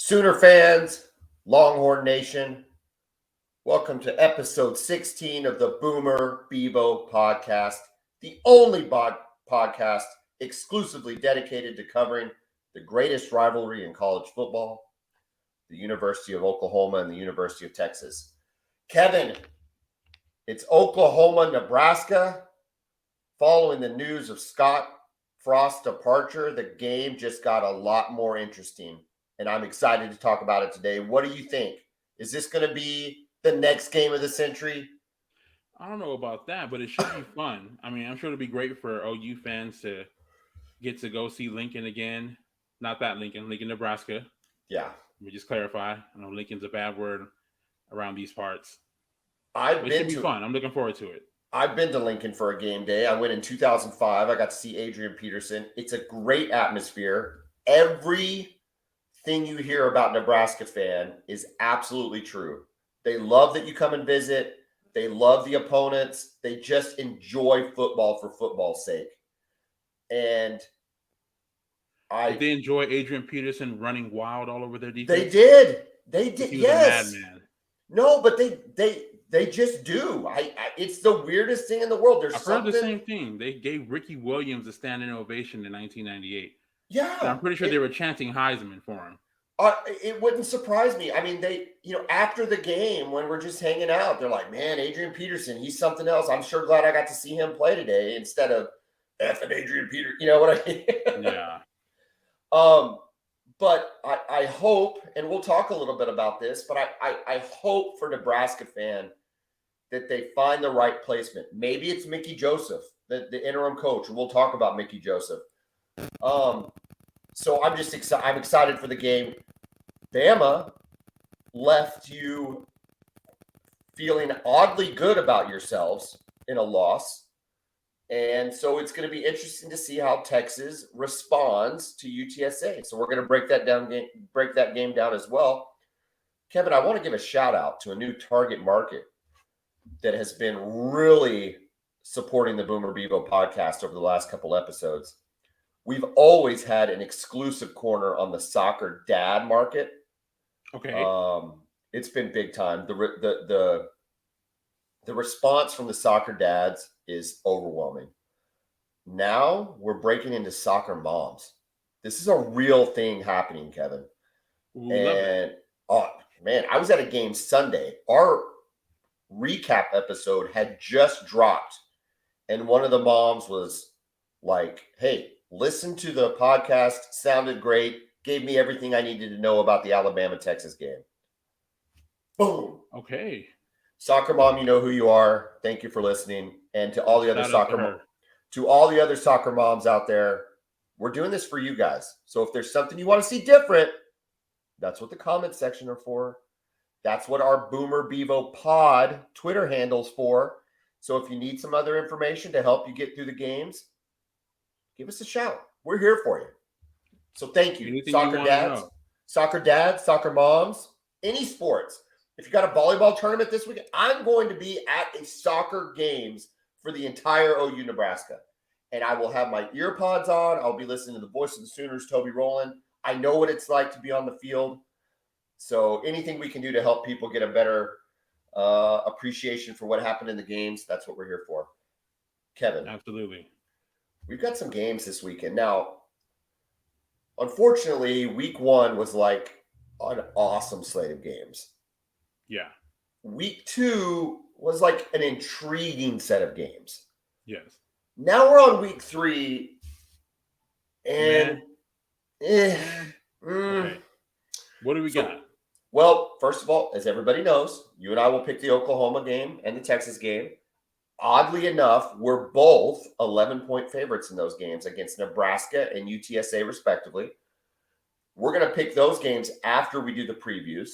Sooner fans, Longhorn Nation, welcome to episode 16 of the Bevo Podcast, the only podcast exclusively dedicated to covering the greatest rivalry in college football, the University of Oklahoma and the University of Texas. Kevin, it's Oklahoma, Nebraska. Following the news of Scott Frost's departure, the game just got a lot more interesting. And I'm excited to talk about it today. What do you think? Is this going to be the next game of the century? I don't know about that, but it should be fun. I mean, I'm sure it'll be great for OU fans to get to go see Lincoln again. Not that Lincoln, Nebraska. Yeah. Let me just clarify. I know Lincoln's a bad word around these parts. It should be fun. I'm looking forward to it. I've been to Lincoln for a game day. I went in 2005. I got to see Adrian Peterson. It's a great atmosphere. Everything you hear about Nebraska fan is absolutely true. They love that you come and visit. They love the opponents. They just enjoy football for football's sake. And did they enjoy Adrian Peterson running wild all over their defense? They did. He was yes. A madman. No, but they just do. It's the weirdest thing in the world. I've heard the same thing. They gave Ricky Williams a standing ovation in 1998. Yeah. And I'm pretty sure they were chanting Heisman for him. It wouldn't surprise me. I mean, after the game, when we're just hanging out, they're like, man, Adrian Peterson, he's something else. I'm sure glad I got to see him play today instead of effing Adrian Peterson. You know what I mean? Yeah. But I hope, and we'll talk a little bit about this, but I hope for Nebraska fan that they find the right placement. Maybe it's Mickey Joseph, the interim coach. We'll talk about Mickey Joseph. So I'm just excited. I'm excited for the game. Bama left you feeling oddly good about yourselves in a loss. And so it's going to be interesting to see how Texas responds to UTSA. So we're going to break that game down as well. Kevin, I want to give a shout out to a new target market that has been really supporting the Bevo podcast over the last couple episodes. We've always had an exclusive corner on the soccer dad market. Okay. It's been big time. The response from the soccer dads is overwhelming. Now we're breaking into soccer moms. This is a real thing happening, Kevin. Oh man, I was at a game Sunday. Our recap episode had just dropped, and one of the moms was like, hey, listen to the podcast, sounded great, gave me everything I needed to know about the Alabama-Texas game. Boom. Okay. Soccer mom, you know who you are. Thank you for listening. And to all the other soccer moms out there, we're doing this for you guys. So if there's something you want to see different, that's what the comment section are for. That's what our Bevo Pod Twitter handle's for. So if you need some other information to help you get through the games, give us a shout. We're here for you. So thank you. Soccer dads, soccer moms, any sports. If you got a volleyball tournament this weekend, I'm going to be at a soccer games for the entire OU Nebraska. And I will have my ear pods on. I'll be listening to the voice of the Sooners, Toby Rowland. I know what it's like to be on the field. So anything we can do to help people get a better appreciation for what happened in the games, that's what we're here for. Kevin. Absolutely. We've got some games this weekend. Now, unfortunately, week one was like an awesome slate of games. Yeah. Week two was like an intriguing set of games. Yes. Now we're on week three, and Okay. What do we got? Well, first of all, as everybody knows, you and I will pick the Oklahoma game and the Texas game. Oddly enough, we're both 11-point favorites in those games against Nebraska and UTSA, respectively. We're going to pick those games after we do the previews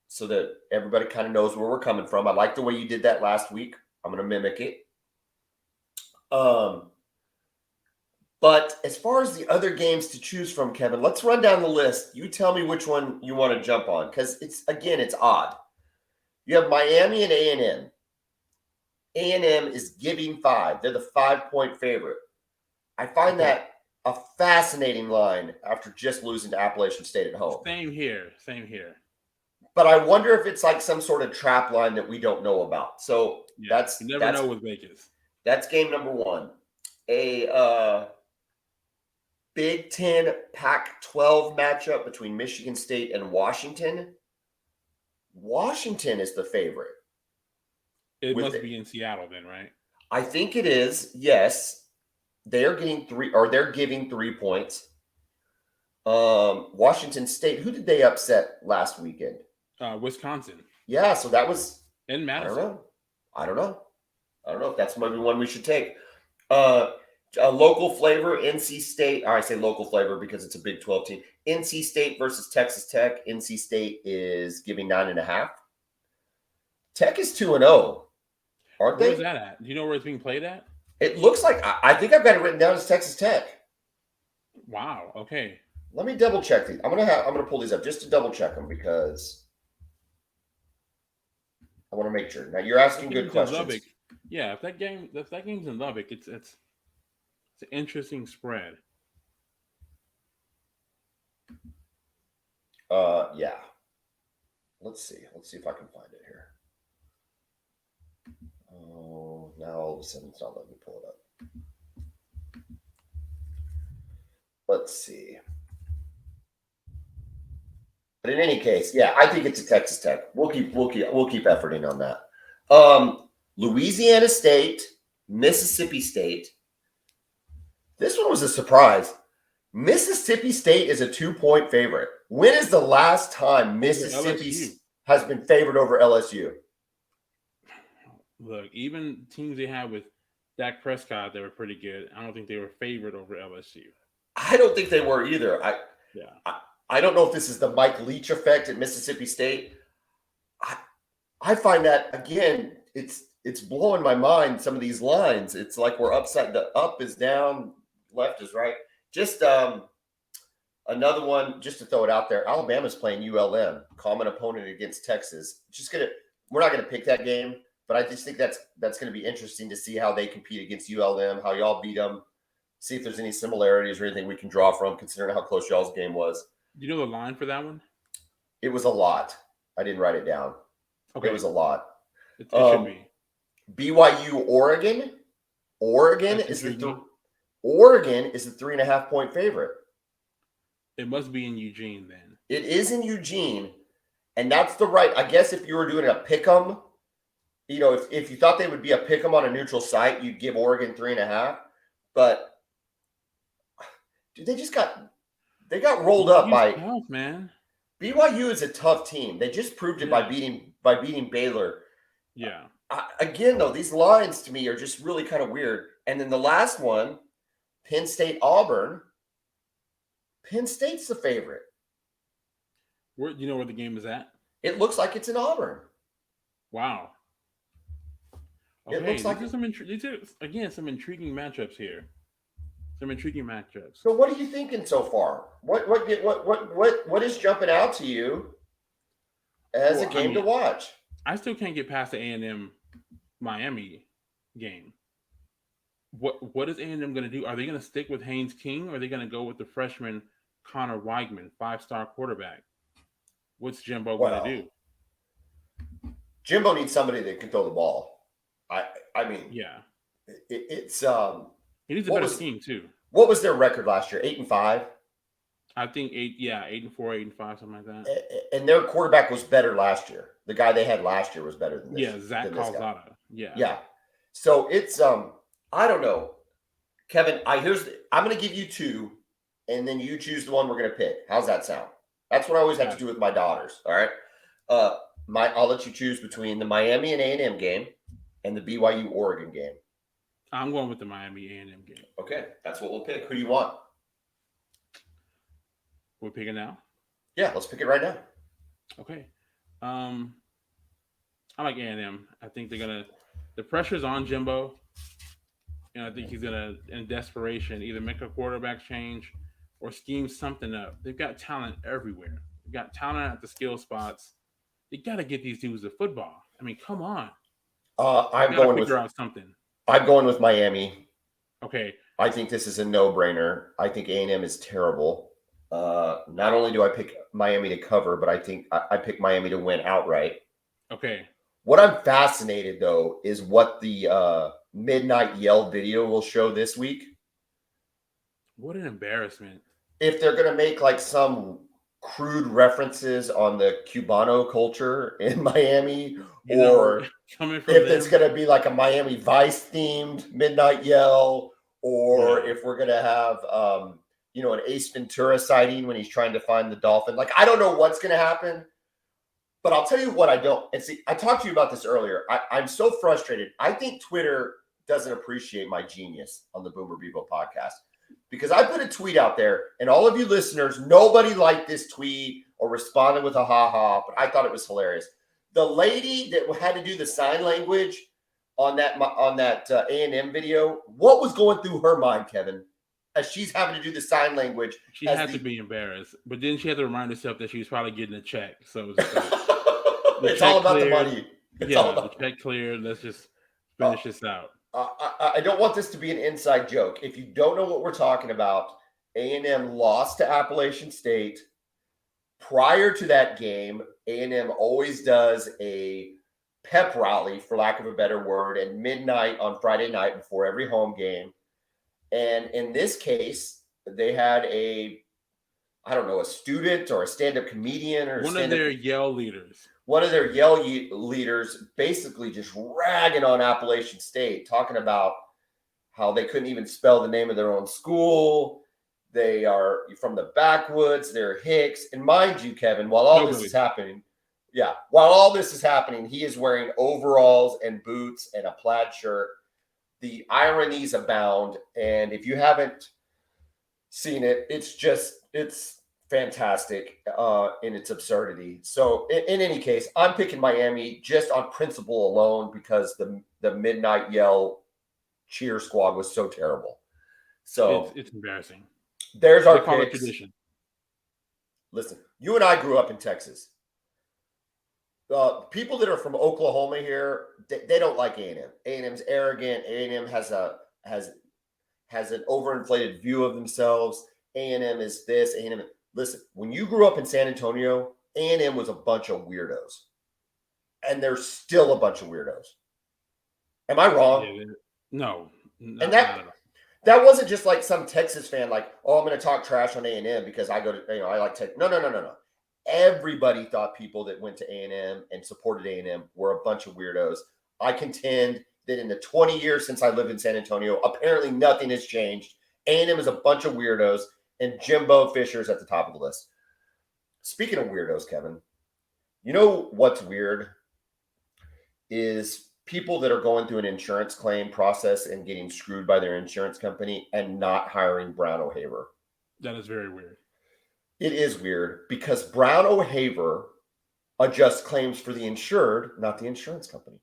so that everybody kind of knows where we're coming from. I like the way you did that last week. I'm going to mimic it. But as far as the other games to choose from, Kevin, let's run down the list. You tell me which one you want to jump on because it's odd. You have Miami and A&M. A&M is giving 5. They're the 5-point favorite. I find that a fascinating line after just losing to Appalachian State at home. Same here. But I wonder if it's like some sort of trap line that we don't know about. So you never know with Vegas. That's game number one. A Big Ten Pac-12 matchup between Michigan State and Washington. Washington is the favorite. It must be in Seattle then, right? I think it is. Yes, they're giving 3 points. Washington State. Who did they upset last weekend? Wisconsin. Yeah, so that was in Madison. I don't know if that's maybe one we should take. A local flavor, NC State. I say local flavor because it's a Big 12 team. NC State versus Texas Tech. NC State is giving 9.5. Tech is 2-0. Aren't they? Where's that at? Do you know where it's being played at? It looks like I think I've got it written down as Texas Tech. Wow. Okay. Let me double check these. I'm gonna pull these up just to double check them because I want to make sure. Now you're asking good questions. Lubbock, yeah, if that game's in Lubbock, it's an interesting spread. Yeah. Let's see if I can find it here. Oh, now all of a sudden it's not letting me pull it up. Let's see. But in any case, yeah, I think it's a Texas Tech. We'll keep efforting on that. Louisiana State, Mississippi State. This one was a surprise. Mississippi State is a 2-point favorite. When is the last time Mississippi has been favored over LSU? Look, even teams they had with Dak Prescott, they were pretty good. I don't think they were favored over LSU. I don't think they were either. I don't know if this is the Mike Leach effect at Mississippi State. I find that, again, it's blowing my mind, some of these lines. It's like we're upside. The up is down, left is right. Just another one, just to throw it out there. Alabama's playing ULM, common opponent against Texas. We're not gonna pick that game, but I just think that's gonna be interesting to see how they compete against ULM, how y'all beat them, see if there's any similarities or anything we can draw from, considering how close y'all's game was. Do you know the line for that one? It was a lot. I didn't write it down. Okay. It was a lot. It should be. BYU, Oregon. Oregon is the 3.5-point favorite. It must be in Eugene then. It is in Eugene, and that's the right. I guess if you were doing a pick'em, if you thought they would be a pick'em on a neutral site, you'd give Oregon 3.5. But dude, they got rolled up by tough, man. BYU is a tough team. They just proved it by beating Baylor. Yeah. Again, though, these lines to me are just really kind of weird. And then the last one, Penn State, Auburn. Penn State's the favorite. Do you know where the game is at? It looks like it's in Auburn. Wow. Okay, it looks like these are some intriguing matchups here. Some intriguing matchups. So, what are you thinking so far? What is jumping out to you as a game to watch? I still can't get past the A&M Miami game. What is A&M going to do? Are they going to stick with Haynes King, or are they going to go with the freshman Connor Weigman, 5-star quarterback? What's Jimbo going to do? Jimbo needs somebody that can throw the ball. I mean, yeah, it's he needs a better team too. What was their record last year? 8-5. I think 8-4, 8-5, something like that. And their quarterback was better last year. The guy they had last year was better than this. Yeah, Zach Calzada. Yeah. So it's I don't know, Kevin. I'm going to give you 2, and then you choose the one we're going to pick. How's that sound? That's what I always have to do with my daughters. All right. I'll let you choose between the Miami and A&M game and the BYU Oregon game. I'm going with the Miami A&M game. Okay, that's what we'll pick. Who do you want? We're picking now? Yeah, let's pick it right now. Okay. I like A&M. I think the pressure's on Jimbo. And I think he's going to, in desperation, either make a quarterback change or scheme something up. They've got talent everywhere. They've got talent at the skill spots. They got to get these dudes to football. I mean, come on. I'm going with figure out something. I'm going with Miami. Okay. I think this is a no-brainer. I think A&M is terrible. Not only do I pick Miami to cover, but I think I pick Miami to win outright. Okay. What I'm fascinated, though, is what the midnight yell video will show this week. What an embarrassment. If they're going to make like some crude references on the Cubano culture in Miami, or coming from if them, it's going to be like a Miami Vice themed midnight yell, or if we're going to have, an Ace Ventura sighting when he's trying to find the dolphin. Like, I don't know what's going to happen, but I'll tell you what I don't. And see, I talked to you about this earlier. I'm so frustrated. I think Twitter doesn't appreciate my genius on the Boomer Bevo podcast. Because I put a tweet out there, and all of you listeners, nobody liked this tweet or responded with a ha-ha, but I thought it was hilarious. The lady that had to do the sign language on that A&M video, what was going through her mind, Kevin, as she's having to do the sign language? She had to be embarrassed, but then she had to remind herself that she was probably getting a check. So it's all about the money. The check cleared. Let's just finish this out. I don't want this to be an inside joke. If you don't know what we're talking about, A&M lost to Appalachian State. Prior to that game, A&M always does a pep rally, for lack of a better word, at midnight on Friday night before every home game. And in this case, they had a student or a stand-up comedian or one of their yell leaders. One of their yell leaders basically just ragging on Appalachian State, talking about how they couldn't even spell the name of their own school. They are from the backwoods. They're Hicks. And mind you, Kevin, while all this is happening, he is wearing overalls and boots and a plaid shirt. The ironies abound. And if you haven't seen it, it's fantastic in its absurdity. So in any case, I'm picking Miami just on principle alone because the midnight yell cheer squad was so terrible. So it's embarrassing. There's our picks. Tradition. Listen, you and I grew up in Texas. People that are from Oklahoma here, they don't like A&M. A&M's arrogant. A&M has an overinflated view of themselves. A&M is this. A&M. Listen, when you grew up in San Antonio, A&M was a bunch of weirdos. And they're still a bunch of weirdos. Am I wrong? Yeah, no. And that wasn't just like some Texas fan like, oh, I'm going to talk trash on A&M because I go to, I like Texas. No. Everybody thought people that went to A&M and supported A&M were a bunch of weirdos. I contend that in the 20 years since I lived in San Antonio, apparently nothing has changed. A&M is a bunch of weirdos. And Jimbo Fisher's at the top of the list. Speaking of weirdos, Kevin, you know what's weird is people that are going through an insurance claim process and getting screwed by their insurance company and not hiring Brown O'Haver. That is very weird. It is weird because Brown O'Haver adjusts claims for the insured, not the insurance company.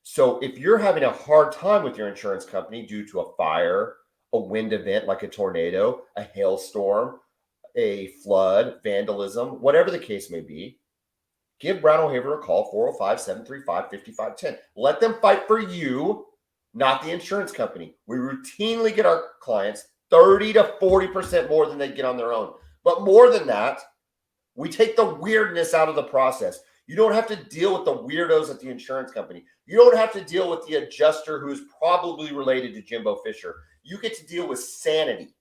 So if you're having a hard time with your insurance company due to a fire, a wind event like a tornado, a hailstorm, a flood, vandalism, whatever the case may be, give Brown O'Haver a call, 405-735-5510. Let them fight for you, not the insurance company. We routinely get our clients 30 to 40% more than they get on their own. But more than that, we take the weirdness out of the process. You don't have to deal with the weirdos at the insurance company. You don't have to deal with the adjuster who's probably related to Jimbo Fisher. You get to deal with sanity.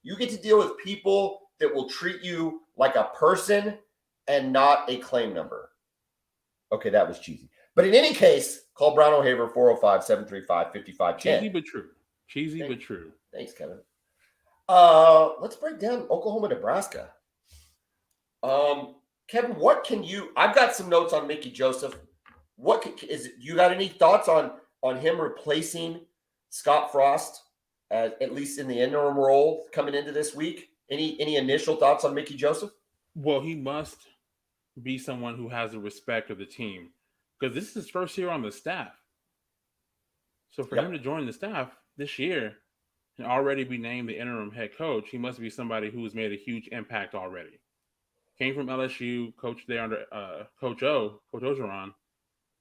You get to deal with people that will treat you like a person and not a claim number. Okay, that was cheesy. But in any case, call Brown O'Haver, 405-735-5510. Cheesy but true. But true. Thanks, Kevin. Let's break down Oklahoma, Nebraska. Kevin, I've got some notes on Mickey Joseph. You got any thoughts on him replacing Scott Frost, at least in the interim role coming into this week? Any initial thoughts on Mickey Joseph? Well, he must be someone who has the respect of the team because this is his first year on the staff. So for him to join the staff this year and already be named the interim head coach, he must be somebody who's made a huge impact already. Came from LSU, coached there under Coach Orgeron.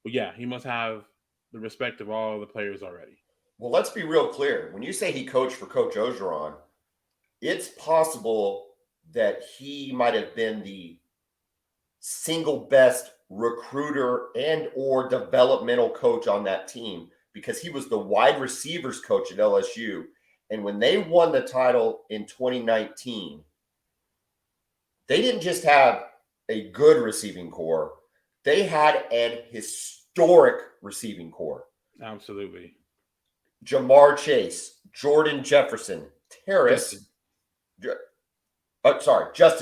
But yeah, he must have the respect of all the players already. Well, let's be real clear. When you say he coached for Coach Ogeron, it's possible that he might have been the single best recruiter and or developmental coach on that team because he was the wide receivers coach at LSU. And when they won the title in 2019, they didn't just have a good receiving core. They had an historic receiving core. Absolutely. Jamar Chase, Jordan Jefferson, Justin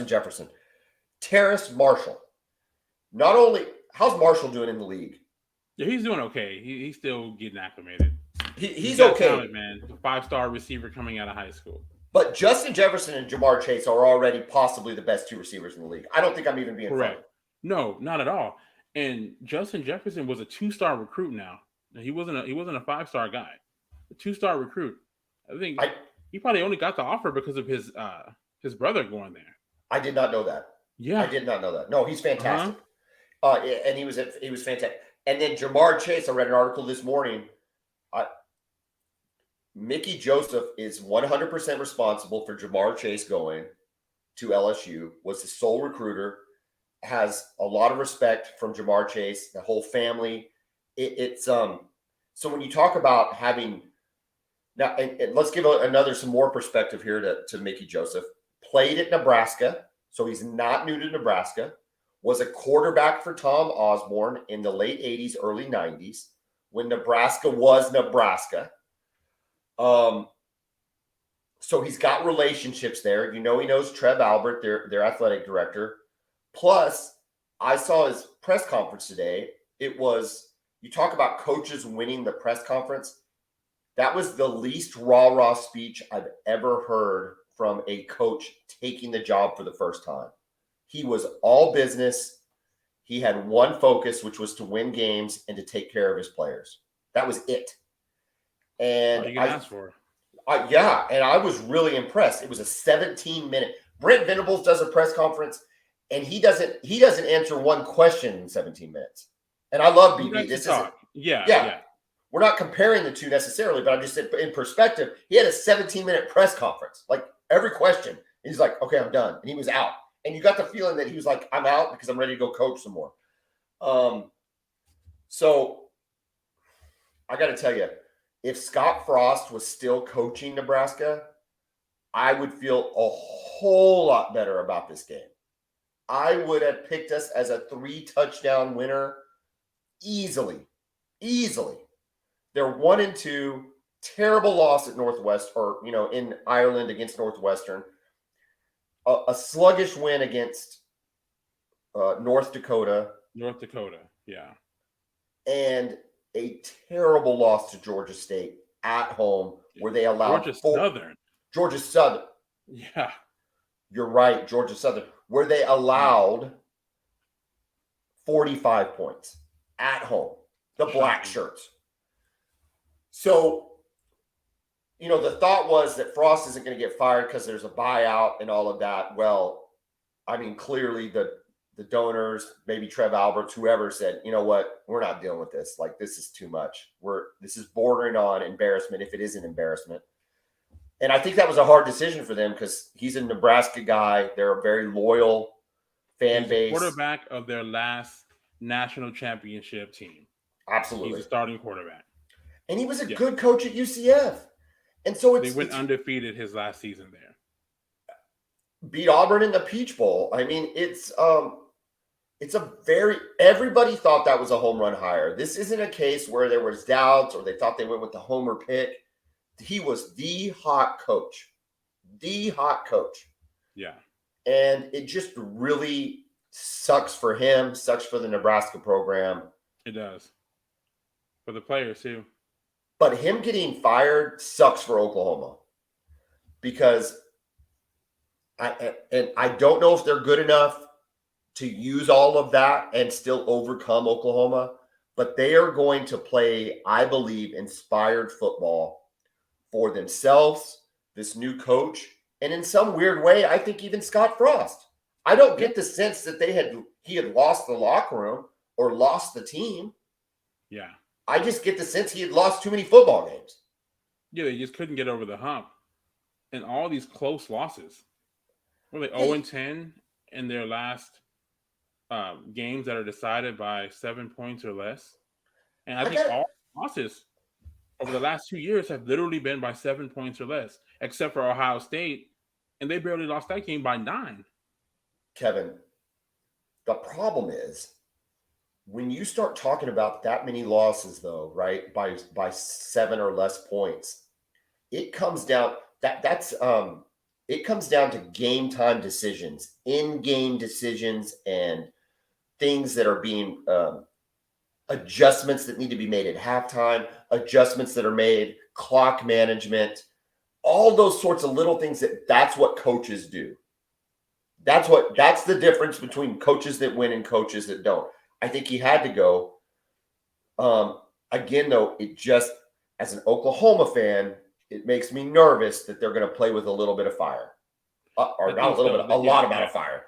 Jefferson, Terrace Marshall. Not only, how's Marshall doing in the league? Yeah, he's doing okay. He's still getting acclimated. He's okay. Talent, man. 5-star receiver coming out of high school. But Justin Jefferson and Jamar Chase are already possibly the best 2 receivers in the league. I don't think I'm even being correct. Funny. No, not at all. And Justin Jefferson was a 2-star recruit now. He wasn't a 5-star guy. A 2-star recruit. I think he probably only got the offer because of his brother going there. I did not know that. Yeah. I did not know that. No, he's fantastic. And he was fantastic. And then Jamar Chase, I read an article this morning. Mickey Joseph is 100% responsible for Jamar Chase going to LSU, was the sole recruiter, has a lot of respect from Jamar Chase, the whole family. So when you talk about having now, and let's give some more perspective here to Mickey Joseph. Played at Nebraska, so he's not new to Nebraska. Was a quarterback for Tom Osborne in the late 80s, early 90s, when Nebraska was Nebraska. So he's got relationships there. He knows Trev Albert, their athletic director. Plus, I saw his press conference today. It was, you talk about coaches winning the press conference. That was the least rah-rah speech I've ever heard from a coach taking the job for the first time. He was all business. He had one focus, which was to win games and to take care of his players. That was it. And you can ask for. Yeah, and I was really impressed. It was a 17-minute. Brent Venables does a press conference, and he doesn't answer one question in 17 minutes. And I love BB. This is yeah. We're not comparing the two necessarily, but I'm just in perspective. He had a 17-minute press conference, like every question. He's like, "Okay, I'm done," and he was out. And you got the feeling that he was like, "I'm out because I'm ready to go coach some more." So I got to tell you, if Scott Frost was still coaching Nebraska, I would feel a whole lot better about this game. I would have picked us as a 3-touchdown winner easily. They're 1-2, terrible loss at Northwest, or in Ireland against Northwestern. A sluggish win against North Dakota. Yeah. And a terrible loss to Georgia State at home, where they allowed Georgia Southern. Yeah. You're right, Georgia Southern, where they allowed 45 points at home, the black shirts. So, the thought was that Frost isn't going to get fired because there's a buyout and all of that. Well, I mean, clearly the donors, maybe Trev Alberts, whoever said, "You know what? We're not dealing with this. Like, this is too much. This is bordering on embarrassment, if it is an embarrassment." And I think that was a hard decision for them because he's a Nebraska guy. They're a very loyal fan base. Quarterback of their last national championship team. Absolutely. He's a starting quarterback. And he was a good coach at UCF. And so they went undefeated his last season there. Beat Auburn in the Peach Bowl. I mean, everybody thought that was a home run hire. This isn't a case where there was doubts or they thought they went with the homer pick. He was the hot coach. Yeah. And it just really sucks for him, sucks for the Nebraska program. It does. For the players, too. But him getting fired sucks for Oklahoma because I don't know if they're good enough to use all of that and still overcome Oklahoma, but they are going to play, I believe, inspired football for themselves, this new coach, and in some weird way, I think even Scott Frost. I don't get the sense that he had lost the locker room or lost the team. Yeah. I just get the sense he had lost too many football games. Yeah, they just couldn't get over the hump. And all these close losses. Were they Yeah, 0-10 in their last games that are decided by 7 points or less? And I I think got all losses over the last 2 years have literally been by 7 points or less, except for Ohio State, and they barely lost that game by 9. Kevin. The problem is when you start talking about that many losses, though, right, by 7 or less points, it comes down it comes down to game time decisions, in game decisions, and things that are being adjustments that need to be made at halftime, adjustments that are made, clock management, all those sorts of little things that's what coaches do. That's the difference between coaches that win and coaches that don't. I think he had to go. Again, though, it just as an Oklahoma fan, it makes me nervous that they're going to play with a little bit of fire, I or not a think little so. bit, a Yeah, lot amount yeah, of fire.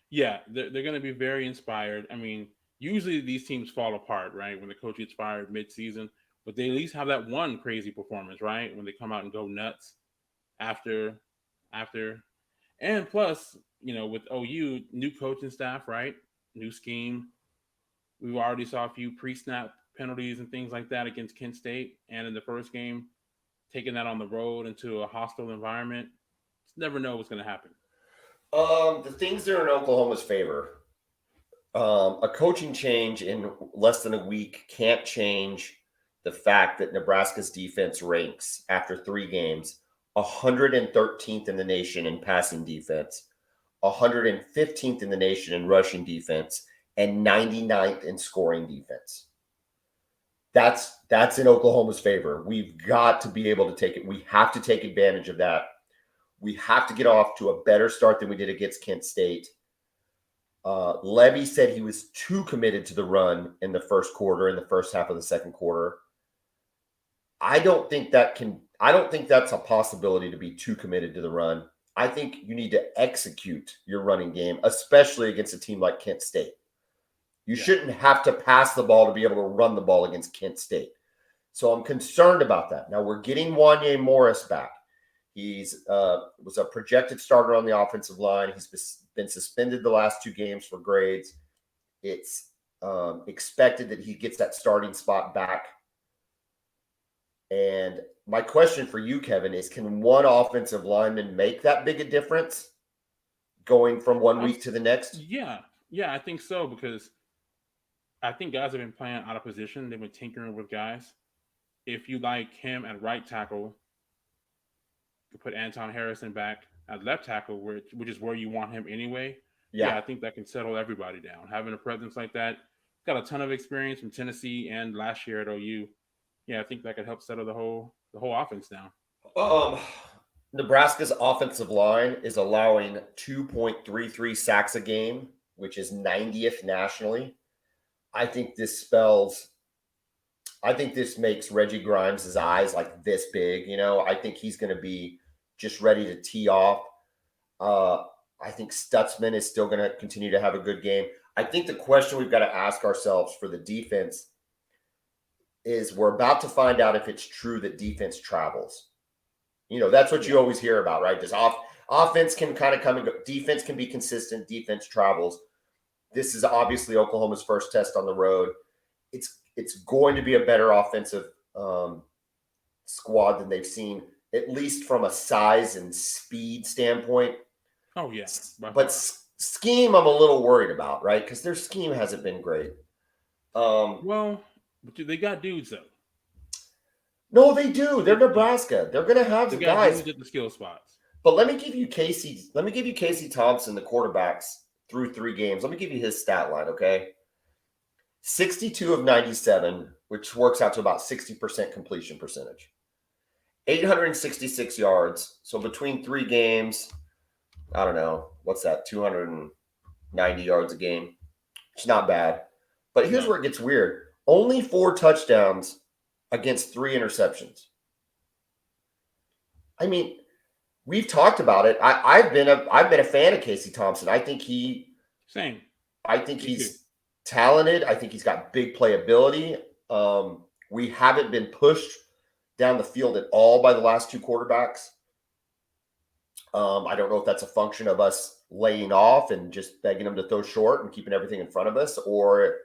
yeah. They're going to be very inspired. I mean, usually these teams fall apart, right, when the coach gets fired mid-season, but they at least have that one crazy performance, right, when they come out and go nuts after after. And plus, with OU, new coaching staff, right, new scheme. We already saw a few pre-snap penalties and things like that against Kent State, and in the first game, taking that on the road into a hostile environment. Just never know what's going to happen. The things that are in Oklahoma's favor, a coaching change in less than a week can't change the fact that Nebraska's defense ranks after 3 games 113th in the nation in passing defense, 115th in the nation in rushing defense, and 99th in scoring defense. That's in Oklahoma's favor. We've got to be able to take it. We have to take advantage of that. We have to get off to a better start than we did against Kent State. Levy said he was too committed to the run in the first quarter, in the first half of the second quarter. I don't think that's a possibility to be too committed to the run. I think you need to execute your running game, especially against a team like Kent State. You shouldn't have to pass the ball to be able to run the ball against Kent State. So I'm concerned about that. Now we're getting Wanye Morris back. He's was a projected starter on the offensive line. He's been suspended the last 2 games for grades. It's expected that he gets that starting spot back. And my question for you, Kevin, is can one offensive lineman make that big a difference going from one week to the next? Yeah, I think so, because I think guys have been playing out of position. They've been tinkering with guys. If you like him at right tackle, you put Anton Harrison back at left tackle, which is where you want him anyway. Yeah, I think that can settle everybody down. Having a presence like that, got a ton of experience from Tennessee and last year at OU. Yeah, I think that could help settle the whole offense down. Nebraska's offensive line is allowing 2.33 sacks a game, which is 90th nationally. I think this makes Reggie Grimes' eyes like this big. I think he's going to be just ready to tee off. I think Stutzman is still going to continue to have a good game. I think the question we've got to ask ourselves for the defense is we're about to find out if it's true that defense travels. That's what you always hear about, right? This offense can kind of come and go. Defense can be consistent. Defense travels. This is obviously Oklahoma's first test on the road. It's going to be a better offensive squad than they've seen, at least from a size and speed standpoint. Oh, yeah. But scheme, I'm a little worried about, right? Because their scheme hasn't been great. Well, but they got dudes, though. No, they do. They're Nebraska. They're going to have they some got guys dudes at the skill spots. But let me give you Casey Thompson, the quarterbacks through 3 games. Let me give you his stat line, okay? 62 of 97, which works out to about 60% completion percentage. 866 yards. So between 3 games, I don't know, what's that? 290 yards a game. It's not bad. But here's where it gets weird. Only 4 touchdowns against 3 interceptions. I mean, we've talked about it. I've been a fan of Casey Thompson. I think he's talented. I think he's got big playability. We haven't been pushed down the field at all by the last two quarterbacks. I don't know if that's a function of us laying off and just begging them to throw short and keeping everything in front of us, or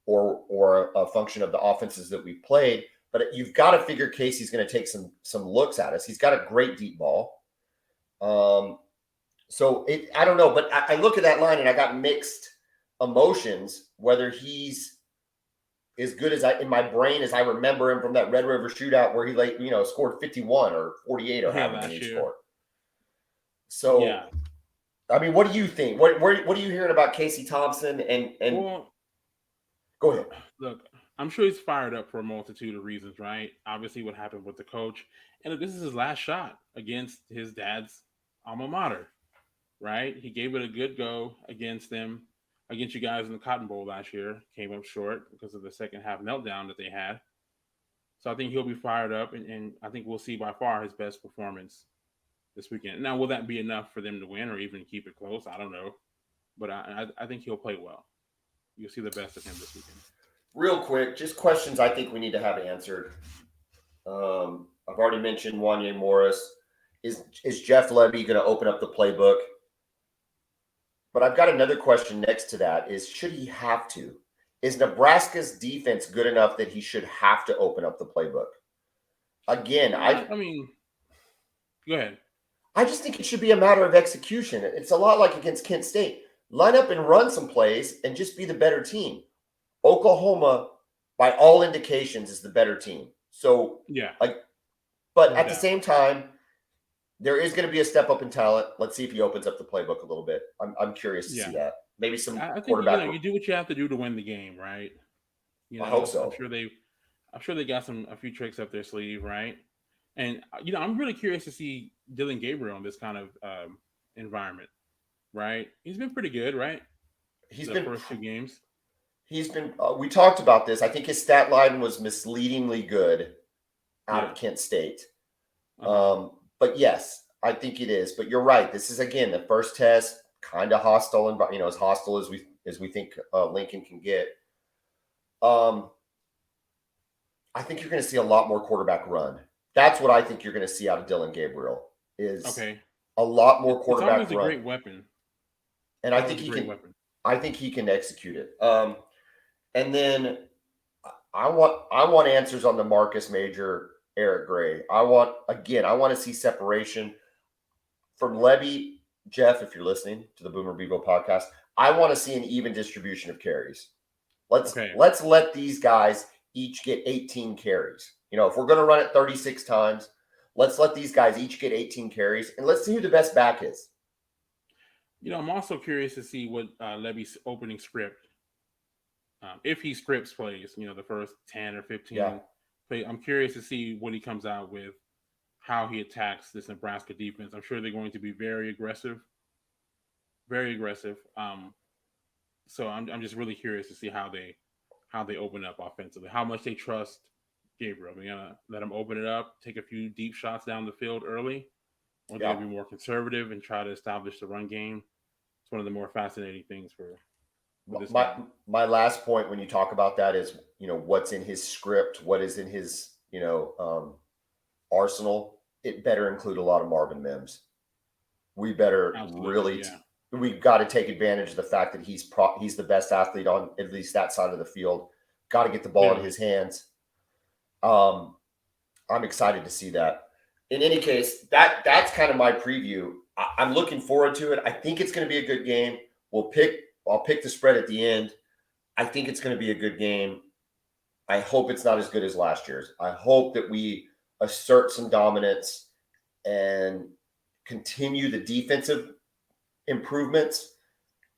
a function of the offenses that we played. But you've got to figure Casey's going to take some looks at us. He's got a great deep ball. So I don't know, but I look at that line and I got mixed emotions, whether he's as good as in my brain as I remember him from that Red River shootout where he scored 51 or 48 or however many he scored. So, yeah. I mean, what do you think? What are you hearing about Casey Thompson? And well, go ahead. Look, I'm sure he's fired up for a multitude of reasons, right? Obviously, what happened with the coach, and look, this is his last shot against his dad's alma mater, right? He gave it a good go against you guys in the Cotton Bowl last year. Came up short because of the second half meltdown that they had. So I think he'll be fired up, and I think we'll see by far his best performance this weekend. Now, will that be enough for them to win or even keep it close? I don't know. But I think he'll play well. You'll see the best of him this weekend. Real quick, just questions I think we need to have answered. I've already mentioned Wanye Morris. Is Jeff Lebby going to open up the playbook? But I've got another question next to that is, should he have to? Is Nebraska's defense good enough that he should have to open up the playbook? Again, I mean, go ahead. I just think it should be a matter of execution. It's a lot like against Kent State. Line up and run some plays and just be the better team. Oklahoma, by all indications, is the better team. So, yeah. But at the same time, there is going to be a step up in talent. Let's see if he opens up the playbook a little bit. I'm curious to see that. Maybe some quarterback. You do what you have to do to win the game, right? I hope so. I'm sure they got a few tricks up their sleeve, right? And I'm really curious to see Dillon Gabriel in this kind of environment, right? He's been pretty good, right? He's been first two games. He's been. We talked about this. I think his stat line was misleadingly good out of Kent State. But yes, I think it is. But you're right. This is again the first test, kind of hostile, and as hostile as we think Lincoln can get. I think you're going to see a lot more quarterback run. That's what I think you're going to see out of Dillon Gabriel is a lot more quarterback run. It's always a great weapon, and I think he can. I think he can execute it. And then I want answers on the Marcus Major, Eric Gray. I want to see separation from Lebby. Jeff, if you're listening to the Boomer Bevo podcast, I want to see an even distribution of carries. Let's let these guys each get 18 carries. If we're going to run it 36 times, let's let these guys each get 18 carries, and let's see who the best back is. I'm also curious to see what Lebby's opening script, if he scripts plays, the first 10 or 15 play. I'm curious to see what he comes out with, how he attacks this Nebraska defense. I'm sure they're going to be very aggressive. Very aggressive. So I'm just really curious to see how they open up offensively, how much they trust Gabriel. They're going to let him open it up, take a few deep shots down the field early, or they'll be more conservative and try to establish the run game. It's one of the more fascinating things for this game. My last point when you talk about that is, what's in his script, what is in his, arsenal. It better include a lot of Marvin Mims. We better we've got to take advantage of the fact that he's the best athlete on at least that side of the field. Got to get the ball in his hands. I'm excited to see that. In any case, that's kind of my preview. I'm looking forward to it. I think it's going to be a good game. I'll pick the spread at the end. I think it's going to be a good game. I hope it's not as good as last year's. I hope that we assert some dominance and continue the defensive improvements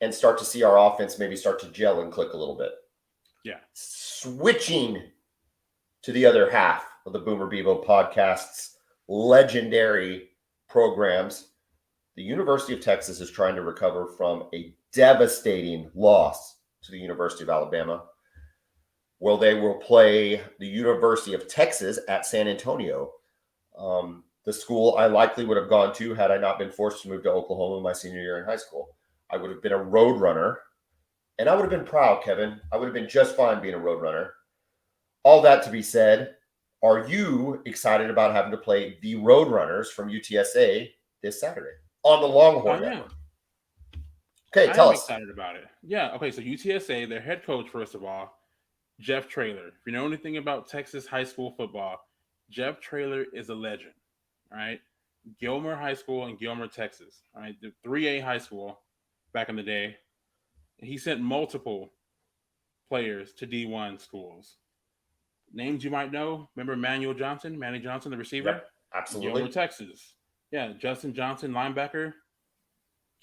and start to see our offense maybe start to gel and click a little bit. Yeah. Switching to the other half of the Boomer Bevo podcast's legendary programs, the University of Texas is trying to recover from a devastating loss to the University of Alabama. Well, they will play the University of Texas at San Antonio. The school I likely would have gone to had I not been forced to move to Oklahoma my senior year in high school. I would have been a road runner, and I would have been proud, Kevin. I would have been just fine being a road runner. All that to be said, Are you excited about having to play the Roadrunners from UTSA this Saturday on the Longhorn Network? Okay, I tell am us. excited about it. Yeah. Okay. So UTSA, their head coach, first of all, Jeff Traylor. If you know anything about Texas high school football, Jeff Traylor is a legend. Right. Gilmer High School in Gilmer, Texas. All right. The 3A high school back in the day. He sent multiple players to D1 schools. Names you might know. Remember Manny Johnson, the receiver? Yep, absolutely. Gilmer, Texas. Yeah, Justin Johnson, linebacker,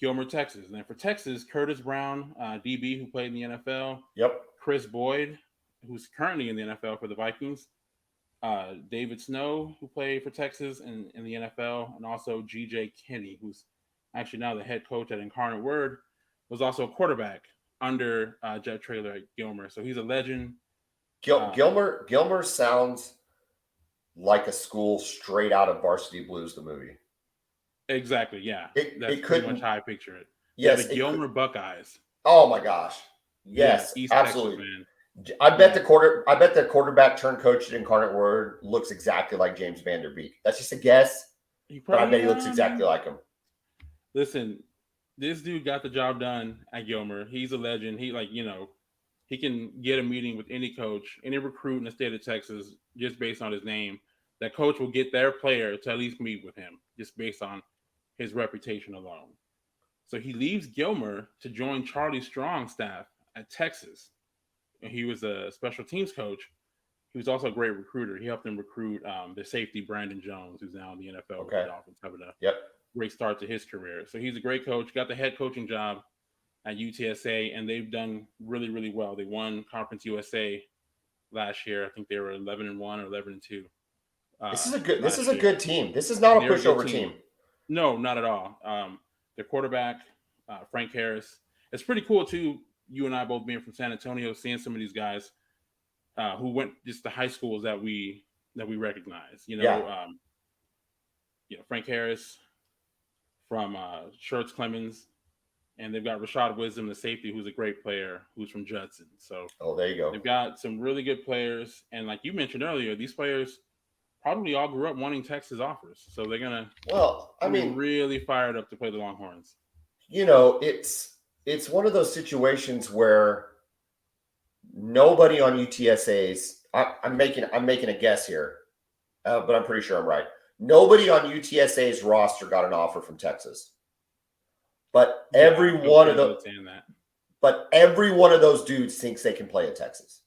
Gilmer, Texas. And then for Texas, Curtis Brown, DB, who played in the NFL. Yep. Chris Boyd, who's currently in the NFL for the Vikings. David Snow, who played for Texas in the NFL. And also G.J. Kinney, who's actually now the head coach at Incarnate Word, was also a quarterback under Jeff Traylor at Gilmer. So he's a legend. Gilmer sounds like a school straight out of Varsity Blues, the movie. Exactly, yeah. That's pretty much how I picture it. Yes, yeah, the Gilmer Buckeyes. Oh my gosh. Yes, East absolutely. Texas, man. I bet the quarterback turned coach at Incarnate Word looks exactly like James Vanderbeek. That's just a guess. But I bet he looks exactly like him. Listen, this dude got the job done at Gilmer. He's a legend. He can get a meeting with any coach, any recruit in the state of Texas, just based on his name. That coach will get their player to at least meet with him, just based on his reputation alone. So he leaves Gilmer to join Charlie Strong's staff at Texas. And he was a special teams coach. He was also a great recruiter. He helped them recruit their safety, Brandon Jones, who's now in the NFL with the Dolphins, having a great start to his career. So he's a great coach, got the head coaching job at UTSA, and they've done really, really well. They won Conference USA last year. I think they were 11-1 or 11-2. This is a good team. This is not a pushover team. No, not at all. Their quarterback, Frank Harris. It's pretty cool too. You and I both being from San Antonio, seeing some of these guys who went just to high schools that we recognize. Frank Harris from Schertz Clemens. And they've got Rashad Wisdom, the safety, who's a great player, who's from Judson. So, there you go. They've got some really good players, and like you mentioned earlier, these players probably all grew up wanting Texas offers, so they're gonna really fired up to play the Longhorns. It's one of those situations where nobody on UTSA's. I'm making a guess here, but I'm pretty sure I'm right. Nobody on UTSA's roster got an offer from Texas. But every one of those dudes thinks they can play at Texas.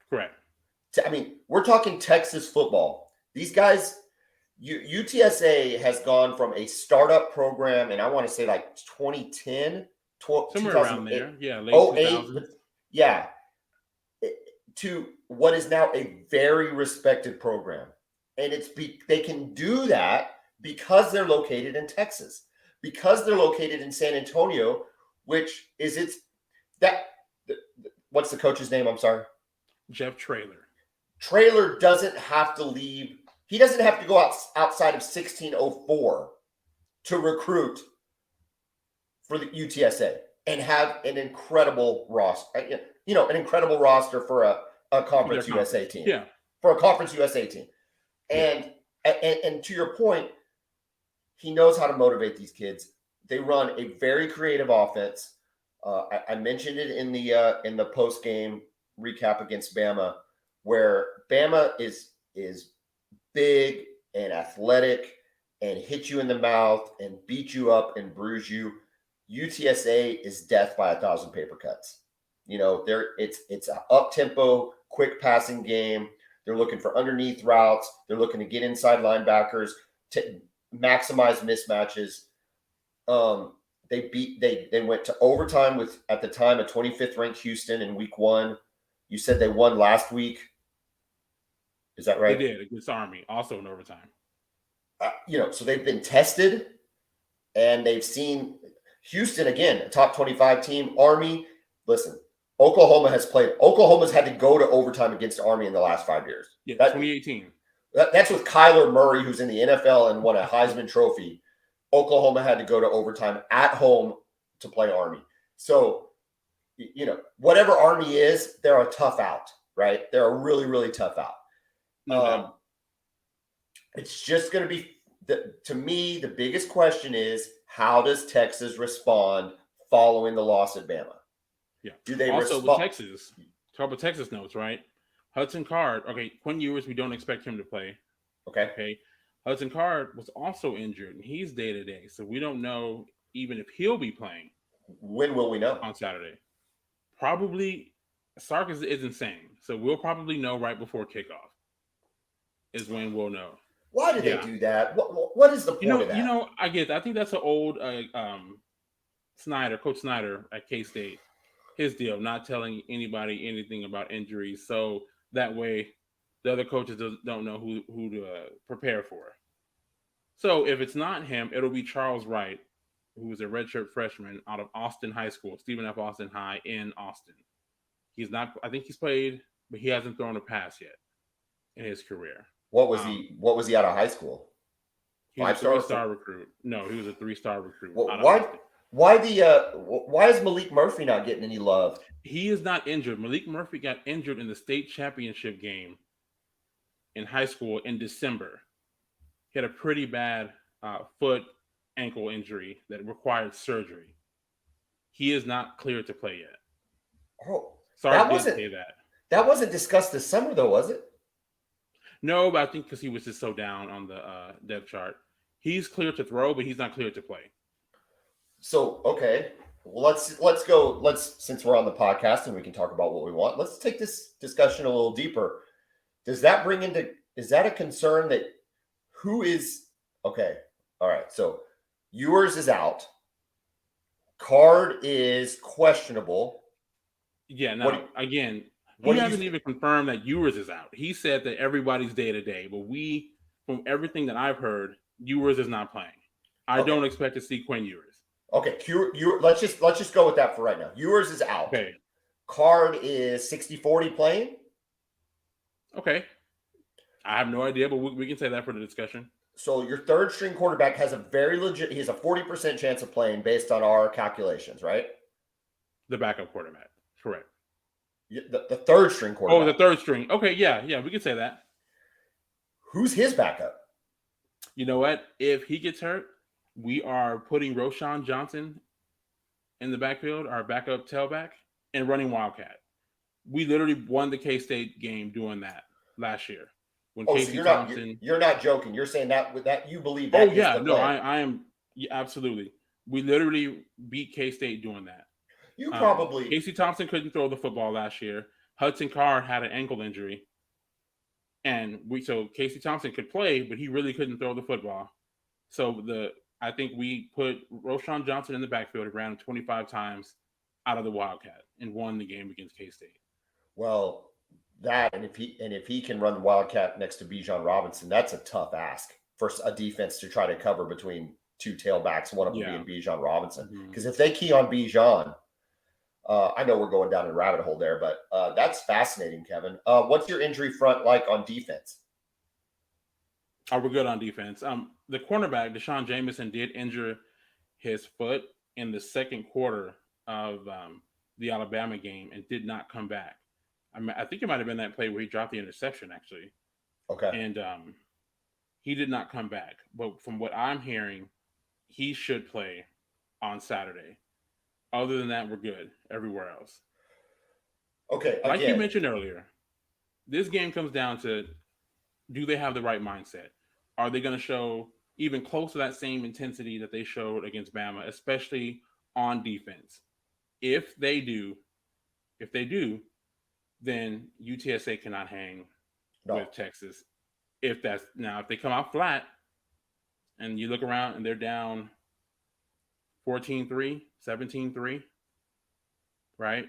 Correct. I mean, we're talking Texas football. These guys, UTSA has gone from a startup program, and I want to say like 2010, somewhere around there, late 2000s, to what is now a very respected program, and they can do that because they're located in Texas. Because they're located in San Antonio, which is what's the coach's name? I'm sorry. Jeff Traylor. Traylor doesn't have to leave. He doesn't have to go outside of 1604 to recruit for the UTSA and have an incredible roster. An incredible roster for a Conference USA team. Yeah. For a Conference USA team. And to your point, he knows how to motivate these kids. They run a very creative offense. I mentioned it in the post game recap against Bama, where Bama is big and athletic and hit you in the mouth and beat you up and bruise you. UTSA is death by 1,000 paper cuts. It's an up tempo, quick passing game. They're looking for underneath routes. They're looking to get inside linebackers to maximize mismatches. They went to overtime with, at the time, a 25th ranked Houston in week 1. You said they won last week. Is that right? They did against Army, also in overtime. So they've been tested, and they've seen Houston again, a top 25 team. Army, listen, Oklahoma's had to go to overtime against Army in the last 5 years. Yeah, 2018. That's with Kyler Murray, who's in the NFL and won a Heisman Trophy. Oklahoma had to go to overtime at home to play Army. So, whatever Army is, they're a tough out, right? They're a really, really tough out. No doubt. It's just going to be, to me, the biggest question is, how does Texas respond following the loss at Bama? Yeah. Do they also respond? with Texas? Talk about Texas notes, right? Hudson Card. Okay, Quinn Ewers, we don't expect him to play. Okay. Hudson Card was also injured, and he's day to day, so we don't know even if he'll be playing. When will we know? On Saturday. Probably. Sark is insane, so we'll probably know right before kickoff. Is when we'll know. Why do they do that? What is the point of that? I get that. I think that's an old Coach Snyder at K-State, his deal, not telling anybody anything about injuries, so that way the other coaches don't know who to prepare for. So if it's not him, it'll be Charles Wright, who is a redshirt freshman out of Austin High School, Stephen F. Austin High in Austin. He's not. I think he's played, but he hasn't thrown a pass yet in his career. What was he? What was he out of high school? He was a 3-star recruit. No, he was a 3-star recruit. Well, why is Malik Murphy not getting any love? He is not injured. Malik Murphy got injured in the state championship game in high school in December. He had a pretty bad foot ankle injury that required surgery. He is not cleared to play yet. Oh, sorry, did say that. That wasn't discussed this summer, though, was it? No, but I think because he was just so down on the depth chart, he's cleared to throw, but he's not cleared to play. So okay, well, let's go. Since we're on the podcast and we can talk about what we want, let's take this discussion a little deeper. Is that a concern that who is okay? All right, so Ewers is out. Card is questionable. Yeah. Now again. He hasn't even confirmed that Ewers is out. He said that everybody's day to day, but from everything that I've heard, Ewers is not playing. I don't expect to see Quinn Ewers. Okay, let's just go with that for right now. Ewers is out. Okay. Card is 60-40 playing. Okay. I have no idea, but we can say that for the discussion. So your third string quarterback has a he has a 40% chance of playing based on our calculations, right? The backup quarterback, correct. The third string quarterback. Oh, the third string. Okay, yeah, we can say that. Who's his backup? You know what? If he gets hurt, we are putting Roschon Johnson in the backfield, our backup tailback, and running Wildcat. We literally won the K-State game doing that last year. When Casey Thompson, you're not joking. You're saying that you believe that. Oh yeah, no, I am absolutely. We literally beat K-State doing that. You probably Casey Thompson couldn't throw the football last year. Hudson Card had an ankle injury, and so Casey Thompson could play, but he really couldn't throw the football. So I think we put Roschon Johnson in the backfield, ran him 25 times out of the Wildcat, and won the game against K-State. Well, if he can run the Wildcat next to Bijan Robinson, that's a tough ask for a defense to try to cover between two tailbacks, one of them being Bijan Robinson. Because if they key on Bijan. I know we're going down a rabbit hole there, but that's fascinating, Kevin. What's your injury front like on defense? Oh, we're good on defense. The cornerback, Deshaun Jameson, did injure his foot in the second quarter of the Alabama game and did not come back. I think it might have been that play where he dropped the interception, actually. Okay. And he did not come back. But from what I'm hearing, he should play on Saturday. Other than that, we're good everywhere else. Okay. Like you mentioned earlier, this game comes down to, do they have the right mindset? Are they going to show even close to that same intensity that they showed against Bama, especially on defense? If they do, then UTSA cannot hang with Texas. If they come out flat and you look around and they're down 14-3, 17-3, right?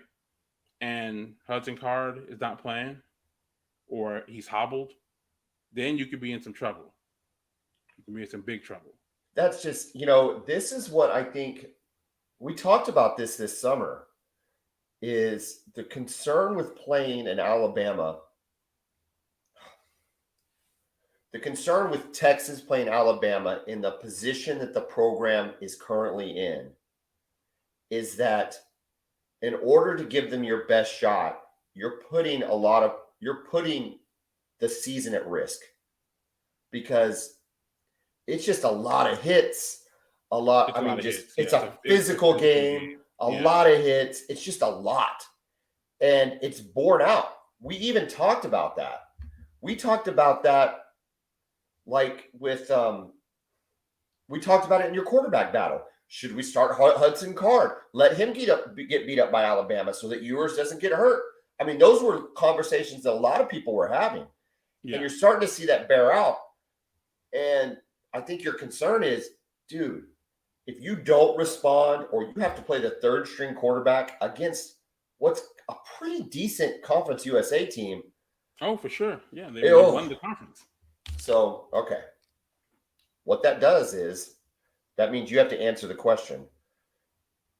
And Hudson Card is not playing, or he's hobbled, then you could be in some trouble. You can be in some big trouble. That's just, this is what I think we talked about this summer, is the concern with playing in Alabama. The concern with Texas playing Alabama in the position that the program is currently in is that in order to give them your best shot, you're putting the season at risk because it's just a lot of hits. It's a physical game. A lot of hits. It's just a lot. And it's borne out. We even talked about that. We talked about that like with we talked about it in your quarterback battle. Should we start Hudson Card? Let him get beat up by Alabama so that yours doesn't get hurt. I mean, those were conversations that a lot of people were having. Yeah. And you're starting to see that bear out. And I think your concern is, dude, if you don't respond or you have to play the third string quarterback against what's a pretty decent Conference USA team. Oh, for sure. Yeah, they won the conference. So, okay. What that does is that means you have to answer the question.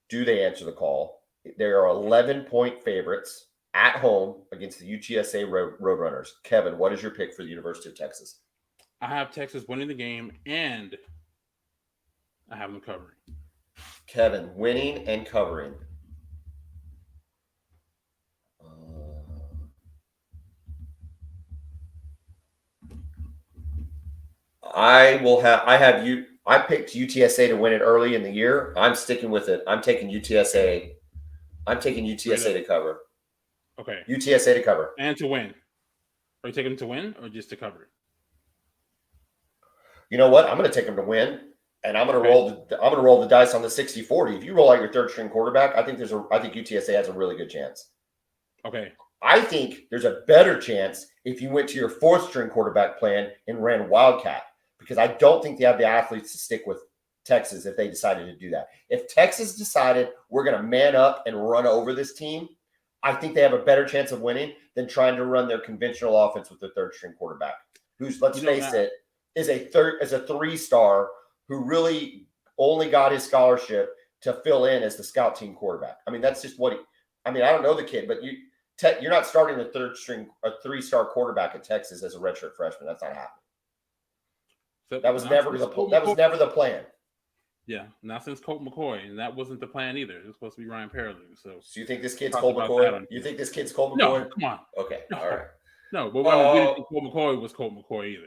Do they answer the call? They are 11-point favorites at home against the UTSA Roadrunners. Kevin, what is your pick for the University of Texas? I have Texas winning the game, and I have them covering. Kevin, winning and covering. I picked UTSA to win it early in the year. I'm sticking with it. I'm taking UTSA. I'm taking UTSA to cover. Okay. UTSA to cover. And to win. Are you taking them to win or just to cover? You know what? I'm going to take them to win, and I'm going to roll the dice on the 60-40. If you roll out your third string quarterback, I think UTSA has a really good chance. Okay. I think there's a better chance if you went to your fourth string quarterback plan and ran Wildcat, because I don't think they have the athletes to stick with Texas if they decided to do that. If Texas decided we're going to man up and run over this team, I think they have a better chance of winning than trying to run their conventional offense with their third string quarterback, who's, let's face it, is a 3-star who really only got his scholarship to fill in as the scout team quarterback. I mean, that's just what I don't know the kid, but you're not starting a 3-star quarterback at Texas as a redshirt freshman. That's not happening. So that was never the plan. Yeah, not since Colt McCoy, and that wasn't the plan either. It was supposed to be Ryan Perrilloux. So you think this kid's Colt McCoy? You think this kid's Colt McCoy? No, come on. Okay, all right. No, but we didn't think Colt McCoy was Colt McCoy either.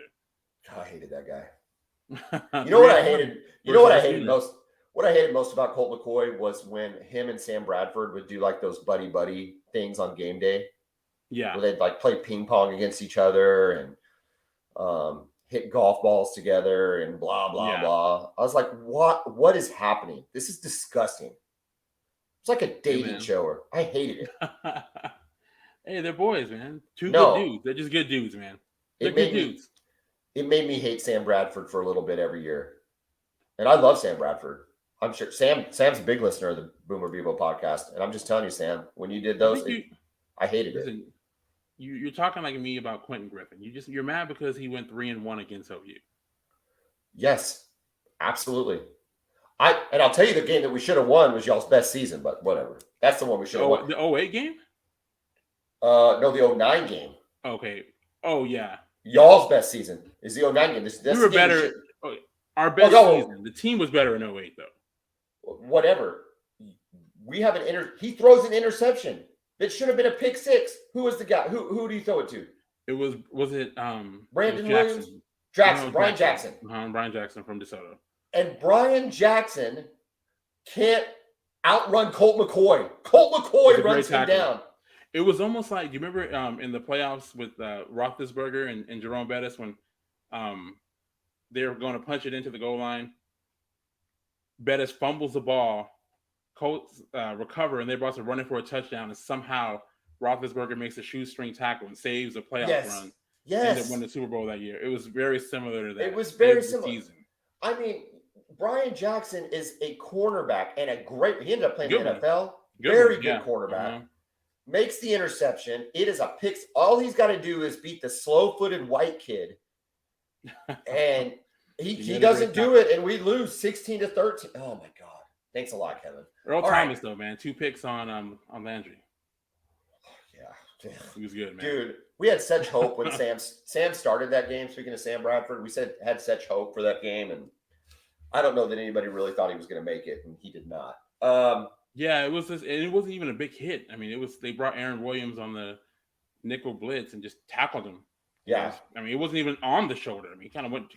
God, I hated that guy. You know what I hated? You know what I hated most? What I hated most about Colt McCoy was when him and Sam Bradford would do like those buddy things on game day. Yeah, where they'd like play ping pong against each other and hit golf balls together and blah blah blah. I was like, what is happening? This is disgusting. It's like a dating show. I hated it. Hey, they're boys, man. Good dudes. They're just good dudes, man. They're good dudes. It made me hate Sam Bradford for a little bit every year. And I love Sam Bradford. I'm sure Sam's a big listener of the Boomer Bevo podcast. And I'm just telling you, Sam, when you did those, I hated it. You're talking like me about Quentin Griffin. You're mad because he went 3-1 against OU. Yes, absolutely. I'll tell you the game that we should have won was y'all's best season, but whatever. That's the one we should have won. The 08 game? No, the 09 game. Okay. Oh yeah. Y'all's best season is the 09 game. We were better. Our best season. The team was better in 08 though. Whatever. We have he throws an interception that should have been a pick six. Who was the guy? Who do you throw it to? Was it Brandon Williams? Brian Jackson. Brian Jackson from DeSoto. And Brian Jackson can't outrun Colt McCoy. Colt McCoy runs him down. It was almost like, do you remember in the playoffs with Roethlisberger and Jerome Bettis when they were going to punch it into the goal line? Bettis fumbles the ball, Colts recover, and they're about to run it for a touchdown, and somehow Roethlisberger makes a shoestring tackle and saves a playoff run. Yes. And won the Super Bowl that year. It was very similar to that. It was very similar. Season. I mean, Brian Jackson is a cornerback and he ended up playing in the NFL. Very good cornerback. Uh-huh. Makes the interception. It is a pick. All he's got to do is beat the slow-footed white kid. And he doesn't do it, and we lose 16-13. Oh, my God. Thanks a lot, Kevin. Earl Thomas, though, man. 2 picks on Landry. Yeah. He was good, man. Dude, we had such hope when Sam started that game. Speaking of Sam Bradford, we had such hope for that game, and I don't know that anybody really thought he was going to make it, and he did not. Yeah, it wasn't even a big hit. I mean, they brought Aaron Williams on the nickel blitz and just tackled him. Yeah. It wasn't even on the shoulder. He kind of went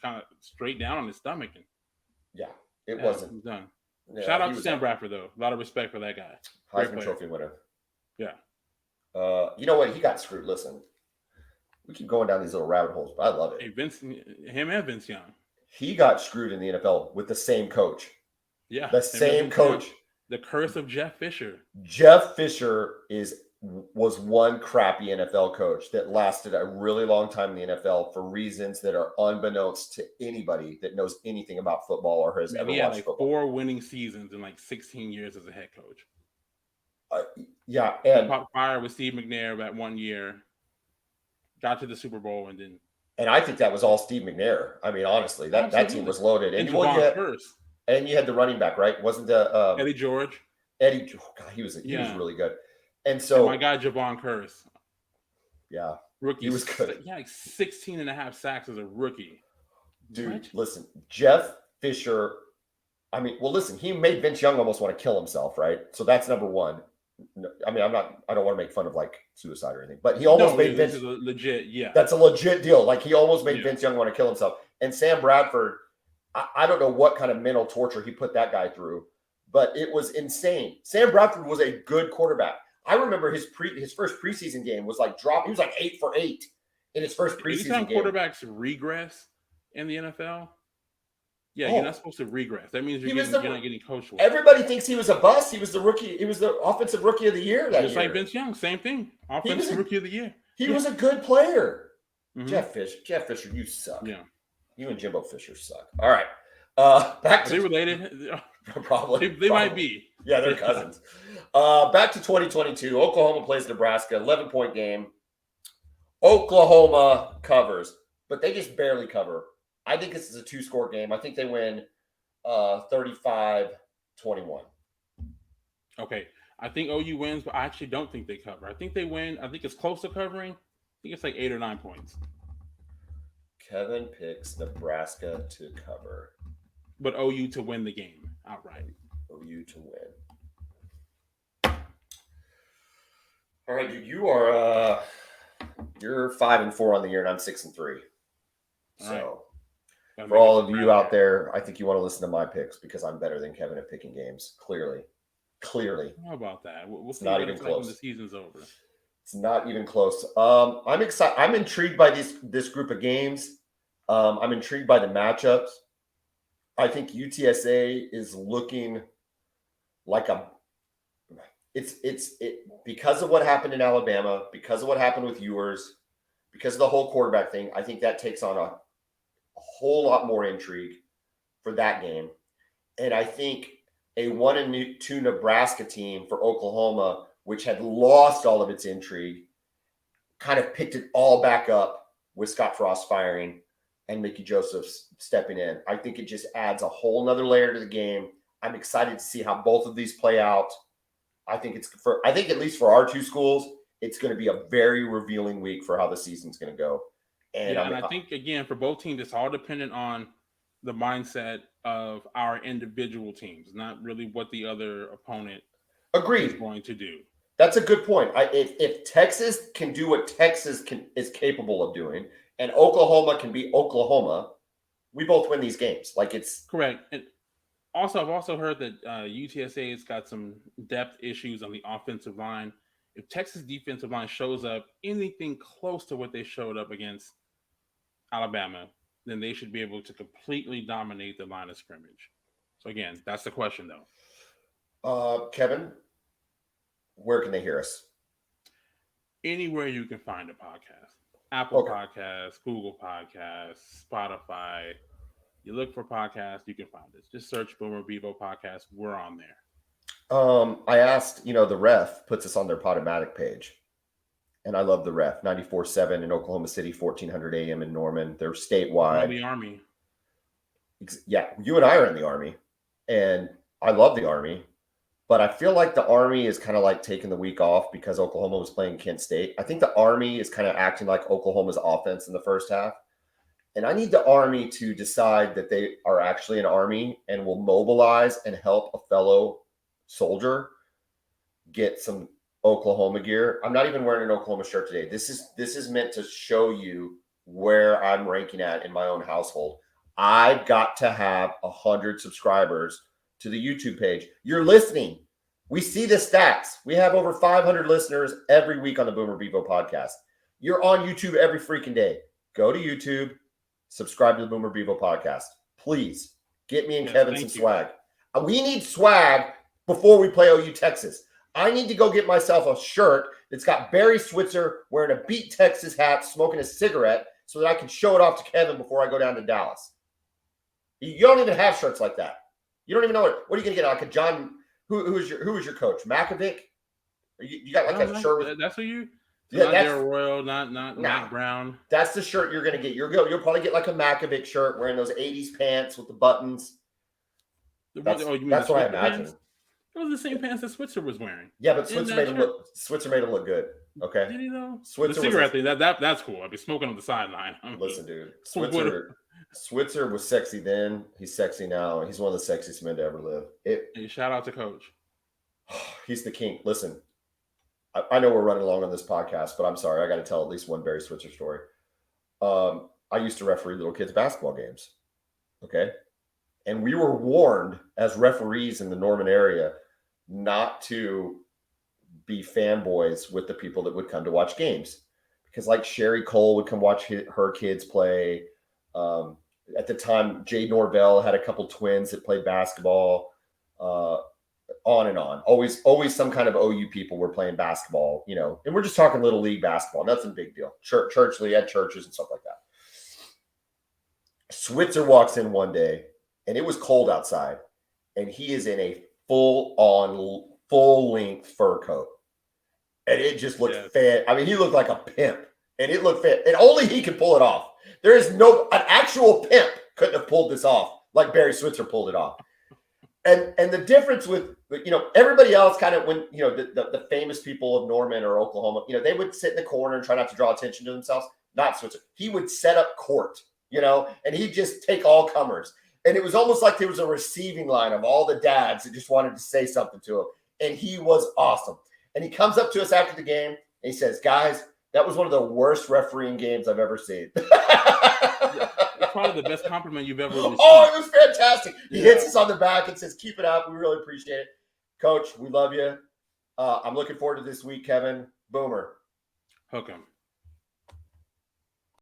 straight down on his stomach. And it wasn't. He was done. Yeah, Shout out to Sam Bradford, though. A lot of respect for that guy. Heisman Trophy winner. Yeah. You know what? He got screwed. Listen, we keep going down these little rabbit holes, but I love it. Hey, him and Vince Young. He got screwed in the NFL with the same coach. Yeah. The same coach. Young. The curse of Jeff Fisher. Jeff Fisher was one crappy NFL coach that lasted a really long time in the NFL for reasons that are unbeknownst to anybody that knows anything about football or has ever watched football. 4 winning seasons in 16 years as a head coach. Yeah, and caught fire with Steve McNair that 1 year. Got to the Super Bowl and then. And I think that was all Steve McNair. Honestly, that team was loaded. And you had the running back, right? Wasn't the Eddie George? Eddie, God, he was really good. And so my guy Javon Curse. Yeah. Rookie. He was good. Yeah, 16 and a half sacks as a rookie. Dude, listen, Jeff Fisher, listen, he made Vince Young almost want to kill himself, right? So that's number one. I don't want to make fun of suicide or anything, but he almost made Vince legit. Yeah. That's a legit deal. He almost made Vince Young want to kill himself. And Sam Bradford, I don't know what kind of mental torture he put that guy through, but it was insane. Sam Bradford was a good quarterback. I remember his first preseason game was drop. He was 8 for 8 in his first preseason game. Quarterbacks regress in the NFL. Yeah, you're not supposed to regress. That means you're not getting coached well. Everybody thinks he was a bust. He was the rookie. He was the offensive rookie of the year that Just year. like Vince Young, same thing. Offensive rookie of the year. He was a good player. Mm-hmm. Jeff Fisher, you suck. Yeah. You and Jimbo Fisher suck. All right. Back to... Are they related? Probably. They might be. Yeah, they're cousins. Back to 2022. Oklahoma plays Nebraska. 11-point game. Oklahoma covers, but they just barely cover. I think this is a 2-score game. I think they win 35-21. Okay. I think OU wins, but I actually don't think they cover. I think they win. I think it's close to covering. I think it's 8 or 9 points. Kevin picks Nebraska to cover. But OU to win the game outright. OU to win. All right, dude. You're 5-4 on the year, and I'm 6-3. So for all of you out there, I think you want to listen to my picks because I'm better than Kevin at picking games. Clearly. How about that? We'll see not even close. When the season's over. It's not even close. I'm excited. I'm intrigued by this group of games. I'm intrigued by the matchups. I think UTSA is looking like because of what happened in Alabama, because of what happened with Ewers, because of the whole quarterback thing. I think that takes on a whole lot more intrigue for that game. And I think a 1-2 Nebraska team for Oklahoma, which had lost all of its intrigue, kind of picked it all back up with Scott Frost firing and Mickey Joseph stepping in. I think it just adds a whole nother layer to the game. I'm excited to see how both of these play out. I think at least for our two schools, it's going to be a very revealing week for how the season's going to go. And I think, again, for both teams, it's all dependent on the mindset of our individual teams, not really what the other opponent is going to do. That's a good point. If Texas can do what Texas is capable of doing, and Oklahoma can be Oklahoma, we both win these games. It's correct. And also, I've also heard that UTSA has got some depth issues on the offensive line. If Texas defensive line shows up anything close to what they showed up against Alabama, then they should be able to completely dominate the line of scrimmage. So again, that's the question, though. Kevin, where can they hear us? Anywhere you can find a podcast. Apple Podcasts, Google Podcasts, Spotify. You look for podcasts, you can find us. Just search Bevo Podcast. We're on there. I asked, the Ref puts us on their Podomatic page. And I love the Ref. 94.7 in Oklahoma City, 1400 AM in Norman. They're statewide. The Army. Yeah, you and I are in the Army. And I love the Army. But I feel like the Army is kind of taking the week off because Oklahoma was playing Kent State. I think the Army is kind of acting like Oklahoma's offense in the first half. And I need the Army to decide that they are actually an Army and will mobilize and help a fellow soldier get some Oklahoma gear. I'm not even wearing an Oklahoma shirt today. This is meant to show you where I'm ranking at in my own household. I've got to have 100 subscribers to the YouTube page. You're listening. We see the stats. We have over 500 listeners every week on the Bevo Podcast. You're on YouTube every freaking day. Go to YouTube, subscribe to the Bevo Podcast. Please get me and Kevin some swag. We need swag before we play OU Texas. I need to go get myself a shirt that's got Barry Switzer wearing a Beat Texas hat, smoking a cigarette, so that I can show it off to Kevin before I go down to Dallas. You don't even have shirts like that. You don't even know what are you going to get? Like a John, who is your coach? Makovic? You got like a shirt with, that's who you. Yeah, not Darryl Royal, not Mac Brown. That's the shirt you're going to get. You'll probably get like a Makovic shirt wearing those 80s pants with the buttons. That's what I imagine. Pants? Those are the same pants that Switzer was wearing. Yeah, but Switzer made him look good. Okay. Did he though? Switzer the cigarette thing, that's cool. I'd be smoking on the sideline. Listen, dude. Switzer was sexy then. He's sexy now. He's one of the sexiest men to ever live. Hey, shout out to Coach. He's the king. Listen, I know we're running along on this podcast, but I'm sorry. I got to tell at least one Barry Switzer story. I used to referee little kids' basketball games. Okay. And we were warned as referees in the Norman area not to be fanboys with the people that would come to watch games. Because like Sherry Cole would come watch her kids play. At the time, Jay Norvell had a couple twins that played basketball. On and on. Always some kind of OU people were playing basketball, and we're just talking little league basketball. Nothing big deal. Church league, had churches and stuff like that. Switzer walks in one day, and it was cold outside, and he is in a full-length fur coat. And it just looked fat. I mean, he looked like a pimp, and it looked fit. And only he could pull it off. There is an actual pimp couldn't have pulled this off like Barry Switzer pulled it off. And the difference with, everybody else kind of when, the famous people of Norman or Oklahoma, they would sit in the corner and try not to draw attention to themselves. Not Switzer. He would set up court, and he'd just take all comers. And it was almost like there was a receiving line of all the dads that just wanted to say something to him. And he was awesome. And he comes up to us after the game and he says, guys, that was one of the worst refereeing games I've ever seen. It's probably the best compliment you've ever received. Oh, it was fantastic. He hits us on the back and says, keep it up. We really appreciate it. Coach, we love you. I'm looking forward to this week, Kevin. Boomer. Hook 'em.